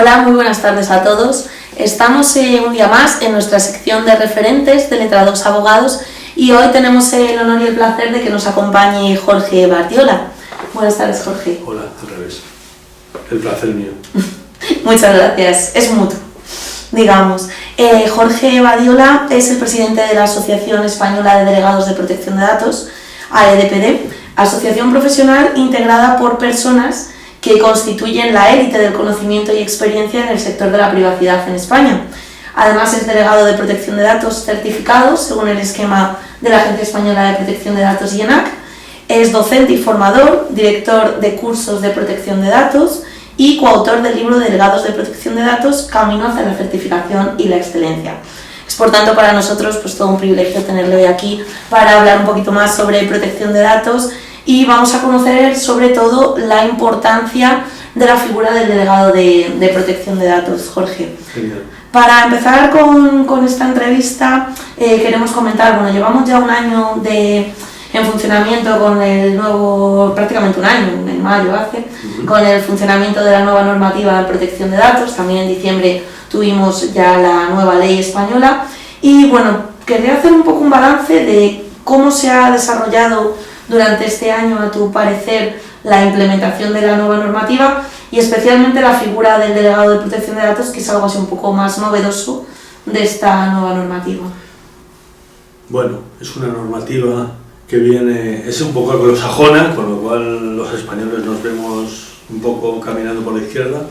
Hola, muy buenas tardes a todos. Estamos un día más en nuestra sección de referentes de letrados abogados y hoy tenemos el honor y el placer de que nos acompañe Jorge Badiola. Buenas tardes, Jorge. Hola, al revés. El placer mío. Muchas gracias, es mutuo, digamos. Jorge Badiola es el presidente de la Asociación Española de Delegados de Protección de Datos, AEDPD, asociación profesional integrada por personas que constituyen la élite del conocimiento y experiencia en el sector de la privacidad en España. Además es delegado de protección de datos certificado según el esquema de la Agencia Española de Protección de Datos y ENAC. Es docente y formador, director de cursos de protección de datos y coautor del libro Delegados de Protección de Datos, Camino hacia la certificación y la excelencia. Es por tanto para nosotros pues todo un privilegio tenerle hoy aquí para hablar un poquito más sobre protección de datos y vamos a conocer sobre todo la importancia de la figura del delegado de protección de datos, Jorge. Genial. Para empezar con esta entrevista queremos comentar, bueno, llevamos ya un año en funcionamiento con el nuevo, prácticamente un año, en mayo hace, con el funcionamiento de la nueva normativa de protección de datos. También en diciembre tuvimos ya la nueva ley española y bueno, quería hacer un poco un balance de cómo se ha desarrollado durante este año, a tu parecer, la implementación de la nueva normativa y especialmente la figura del delegado de protección de datos, que es algo así un poco más novedoso de esta nueva normativa. Bueno, es una normativa que viene, es un poco anglosajona, con lo cual los españoles nos vemos un poco caminando por la izquierda,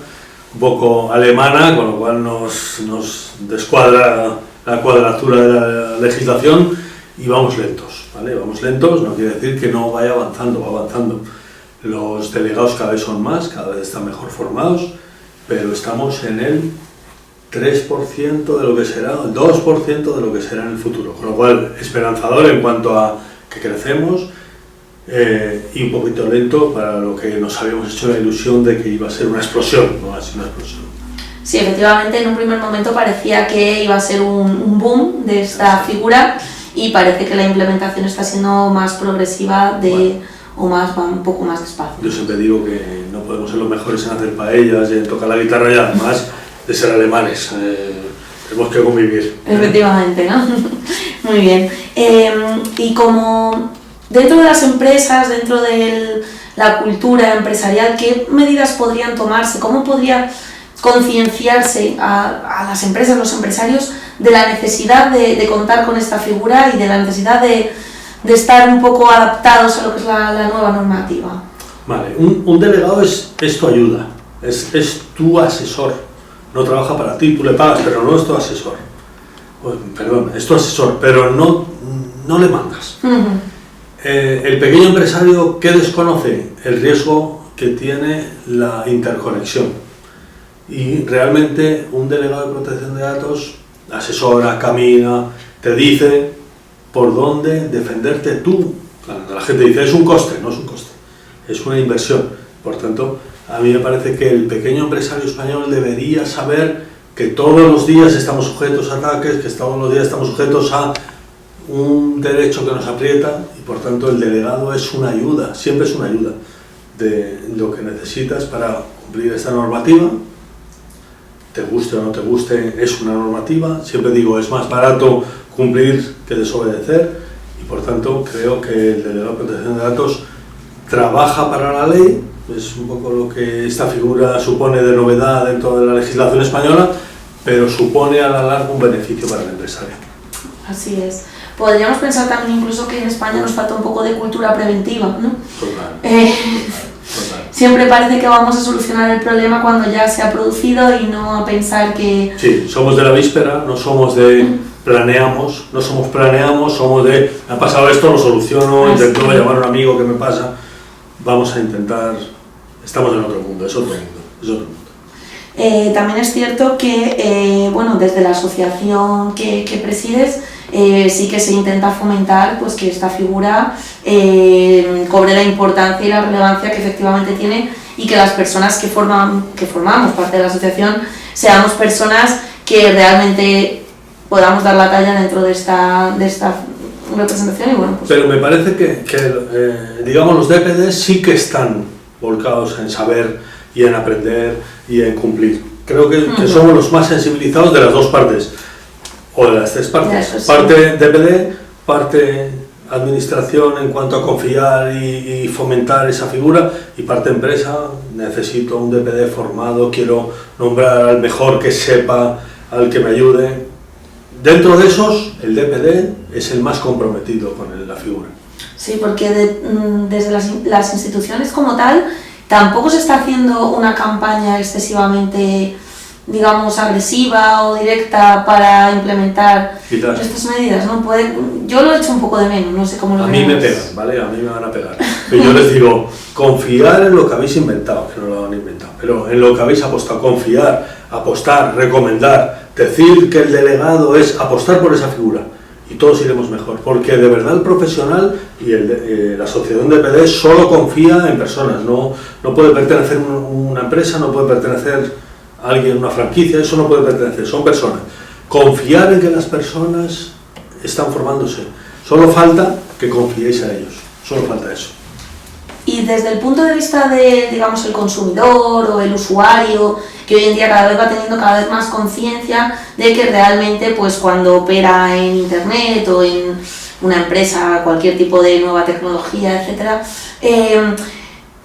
un poco alemana, con lo cual nos descuadra la cuadratura de la legislación y vamos lentos, ¿vale? Vamos lentos, no quiere decir que no vaya avanzando, va avanzando. Los delegados cada vez son más, cada vez están mejor formados, pero estamos en el 3% de lo que será, el 2% de lo que será en el futuro, con lo cual esperanzador en cuanto a que crecemos y un poquito lento para lo que nos habíamos hecho la ilusión de que iba a ser una explosión, no ha sido una explosión. Sí, efectivamente en un primer momento parecía que iba a ser un boom de esta figura y parece que la implementación está siendo más progresiva o más, va un poco más despacio. Yo siempre digo que no podemos ser los mejores en hacer paellas y en tocar la guitarra y además de ser alemanes. Tenemos que convivir. Efectivamente, ¿no? Muy bien. Y como dentro de las empresas, dentro de la cultura empresarial, ¿qué medidas podrían tomarse? ¿Cómo podría concienciarse a las empresas, los empresarios, de la necesidad de contar con esta figura y de la necesidad de estar un poco adaptados a lo que es la nueva normativa? Vale, un delegado es tu ayuda, es tu asesor. No trabaja para ti, tú le pagas, pero no es tu asesor. Perdón, es tu asesor, pero no le mandas. El pequeño empresario, ¿qué desconoce? El riesgo que tiene la interconexión. Y realmente un delegado de protección de datos asesora, camina, te dice por dónde defenderte tú. La gente dice, es un coste, no es un coste, es una inversión. Por tanto, a mí me parece que el pequeño empresario español debería saber que todos los días estamos sujetos a ataques, que todos los días estamos sujetos a un derecho que nos aprieta y por tanto el delegado es una ayuda, siempre es una ayuda de lo que necesitas para cumplir esta normativa. Te guste o no te guste, es una normativa. Siempre digo, es más barato cumplir que desobedecer y por tanto creo que el delegado de protección de datos trabaja para la ley. Es un poco lo que esta figura supone de novedad dentro de la legislación española, pero supone a la larga un beneficio para el empresario. Así es. Podríamos pensar también incluso que en España nos falta un poco de cultura preventiva, ¿no? Total. Total. Siempre parece que vamos a solucionar el problema cuando ya se ha producido y no a pensar que... Sí, somos de la víspera, no somos de planeamos, somos de me ha pasado esto, lo soluciono, intento llamar a un amigo que me pasa, vamos a intentar... Estamos en otro mundo, es otro mundo. También es cierto que, bueno, desde la asociación que presides, sí que se intenta fomentar pues, que esta figura cobre la importancia y la relevancia que efectivamente tiene y que las personas que formamos parte de la asociación seamos personas que realmente podamos dar la talla dentro de esta representación. Y bueno, pues... Pero me parece que digamos, los DPD sí que están volcados en saber y en aprender y en cumplir. Creo que somos los más sensibilizados de las dos partes, o de las tres partes. Eso sí. Parte DPD, parte administración en cuanto a confiar y fomentar esa figura, y parte empresa, necesito un DPD formado, quiero nombrar al mejor que sepa, al que me ayude. Dentro de esos, el DPD es el más comprometido con la figura. Sí, porque desde las instituciones como tal tampoco se está haciendo una campaña excesivamente, digamos, agresiva o directa para implementar estas medidas, ¿no? Yo lo he hecho un poco de menos, no sé cómo lo A mí me pegan, ¿vale? A mí me van a pegar. Pero yo les digo, confiar en lo que habéis inventado, que no lo han inventado, pero en lo que habéis apostado, confiar, apostar, recomendar, decir que el delegado es apostar por esa figura. Y todos iremos mejor, porque de verdad el profesional y la asociación de DPD solo confía en personas, no puede pertenecer a una empresa, no puede pertenecer a alguien, una franquicia, eso no puede pertenecer, son personas. Confiar en que las personas están formándose, solo falta que confiéis a ellos, solo falta eso. Y desde el punto de vista de, digamos, el consumidor o el usuario, que hoy en día cada vez va teniendo cada vez más conciencia de que realmente, pues cuando opera en internet o en una empresa, cualquier tipo de nueva tecnología, etcétera,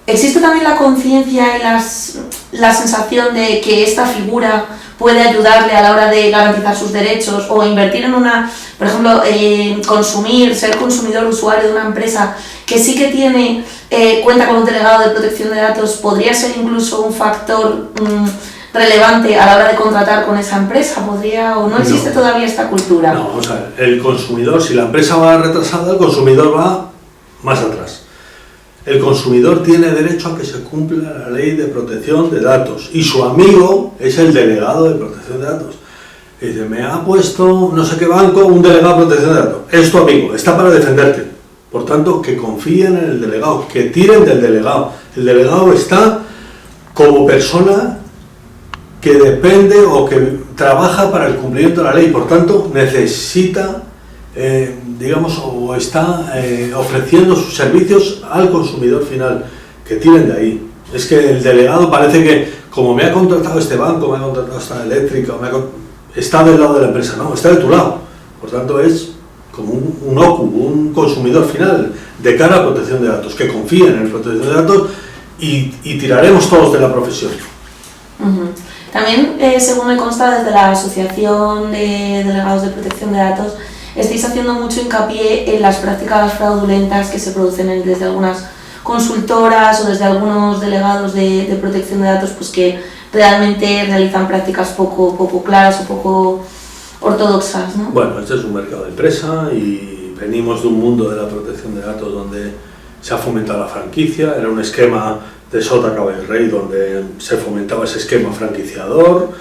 existe también la conciencia y la sensación de que esta figura puede ayudarle a la hora de garantizar sus derechos o invertir en una, por ejemplo, ser consumidor, usuario de una empresa que sí que tiene, cuenta con un delegado de protección de datos, podría ser incluso un factor relevante a la hora de contratar con esa empresa, o no existe todavía esta cultura. No, vamos a ver, el consumidor, si la empresa va retrasada, el consumidor va más atrás. El consumidor tiene derecho a que se cumpla la ley de protección de datos y su amigo es el delegado de protección de datos. Y dice, me ha puesto no sé qué banco un delegado de protección de datos. Es tu amigo, está para defenderte. Por tanto, que confíen en el delegado, que tiren del delegado. El delegado está como persona que depende o que trabaja para el cumplimiento de la ley. Por tanto, necesita, digamos, o está ofreciendo sus servicios al consumidor final, que tiren de ahí. Es que el delegado parece que, como me ha contratado este banco, me ha contratado esta eléctrica, está del lado de la empresa, no, está de tu lado. Por tanto, es como un OCU, un consumidor final, de cara a protección de datos, que confíen en la protección de datos y tiraremos todos de la profesión. También, según me consta, desde la Asociación de Delegados de Protección de Datos, estáis haciendo mucho hincapié en las prácticas fraudulentas que se producen desde algunas consultoras o desde algunos delegados de protección de datos, pues que realmente realizan prácticas poco claras o poco ortodoxas, ¿no? Bueno, este es un mercado de empresa y venimos de un mundo de la protección de datos donde se ha fomentado la franquicia, era un esquema de sota, caballo y rey donde se fomentaba ese esquema franquiciador,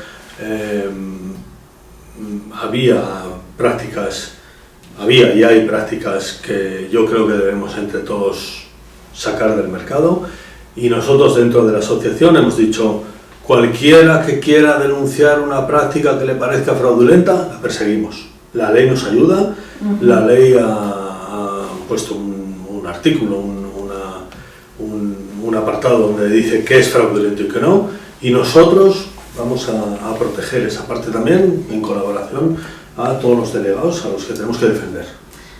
había y hay prácticas que yo creo que debemos entre todos sacar del mercado, y nosotros dentro de la asociación hemos dicho, cualquiera que quiera denunciar una práctica que le parezca fraudulenta, la perseguimos. La ley nos ayuda, la ley ha puesto un artículo, un apartado donde dice qué es fraudulento y qué no, y nosotros vamos a proteger esa parte también en colaboración a todos los delegados a los que tenemos que defender.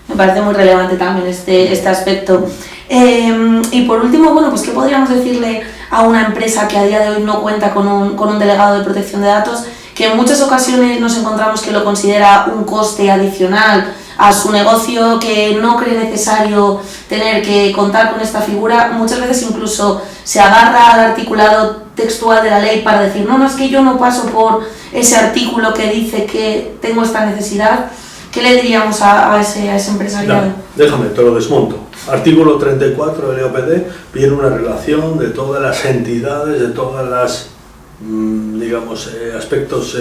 Me parece muy relevante también este aspecto. Y por último, bueno, pues ¿qué podríamos decirle a una empresa que a día de hoy no cuenta con un delegado de protección de datos, que en muchas ocasiones nos encontramos que lo considera un coste adicional a su negocio, que no cree necesario tener que contar con esta figura? Muchas veces incluso se agarra al articulado textual de la ley para decir, no, es que yo no paso por ese artículo que dice que tengo esta necesidad. ¿Qué le diríamos a ese empresariado? No, déjame, te lo desmonto. Artículo 34 del EOPD viene una relación de todas las entidades, de todas las, digamos, aspectos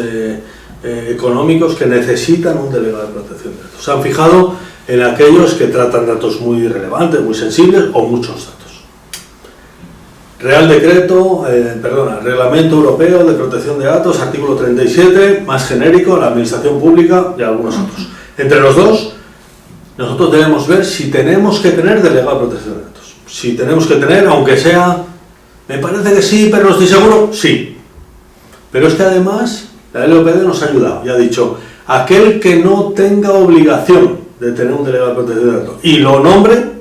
económicos que necesitan un delegado de protección de datos. Se han fijado en aquellos que tratan datos muy relevantes, muy sensibles o muchos datos. Reglamento Europeo de Protección de Datos, artículo 37, más genérico, la Administración Pública y algunos otros. Entre los dos, nosotros debemos ver si tenemos que tener delegado de protección de datos. Si tenemos que tener, aunque sea, me parece que sí, pero no estoy seguro, sí. Pero es que además la LOPD nos ha ayudado y ha dicho, aquel que no tenga obligación de tener un delegado de protección de datos y lo nombre,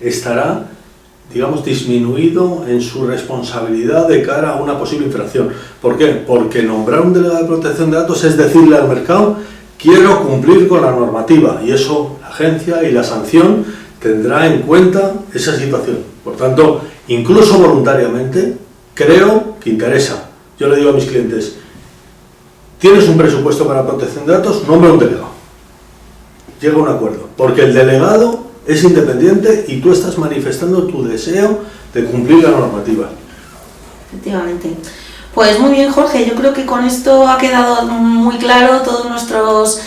estará, digamos, disminuido en su responsabilidad de cara a una posible infracción. ¿Por qué? Porque nombrar un delegado de protección de datos es decirle al mercado, quiero cumplir con la normativa, y eso la agencia y la sanción tendrá en cuenta esa situación. Por tanto, incluso voluntariamente, creo que interesa. Yo le digo a mis clientes, tienes un presupuesto para protección de datos, nombra un delegado. Llega a un acuerdo, porque el delegado es independiente y tú estás manifestando tu deseo de cumplir la normativa. Efectivamente. Pues muy bien, Jorge, yo creo que con esto ha quedado muy claro todos nuestros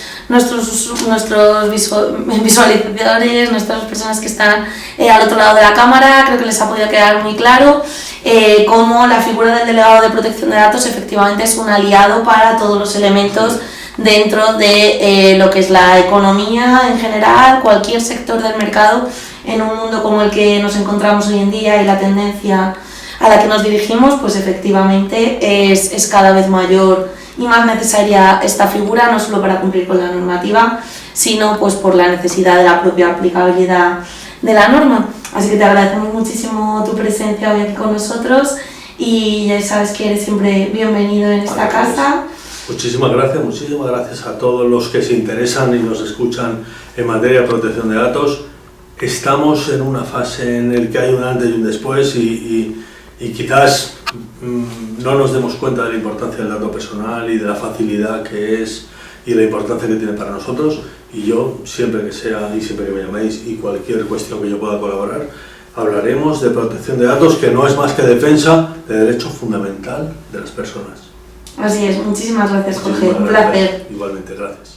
visualizadores, nuestras personas que están al otro lado de la cámara. Creo que les ha podido quedar muy claro cómo la figura del delegado de protección de datos efectivamente es un aliado para todos los elementos dentro de lo que es la economía en general, cualquier sector del mercado, en un mundo como el que nos encontramos hoy en día y la tendencia a la que nos dirigimos, pues efectivamente es cada vez mayor y más necesaria esta figura, no solo para cumplir con la normativa, sino pues por la necesidad de la propia aplicabilidad de la norma. Así que te agradecemos muchísimo tu presencia hoy aquí con nosotros y ya sabes que eres siempre bienvenido en esta casa. Muchísimas gracias a todos los que se interesan y nos escuchan en materia de protección de datos. Estamos en una fase en la que hay un antes y un después y quizás no nos demos cuenta de la importancia del dato personal y de la facilidad que es y la importancia que tiene para nosotros, y yo, siempre que sea y siempre que me llaméis y cualquier cuestión que yo pueda colaborar, hablaremos de protección de datos, que no es más que defensa de derecho fundamental de las personas. Así es, muchísimas gracias, Jorge, Muchísimas un gracias. placer. Igualmente, gracias.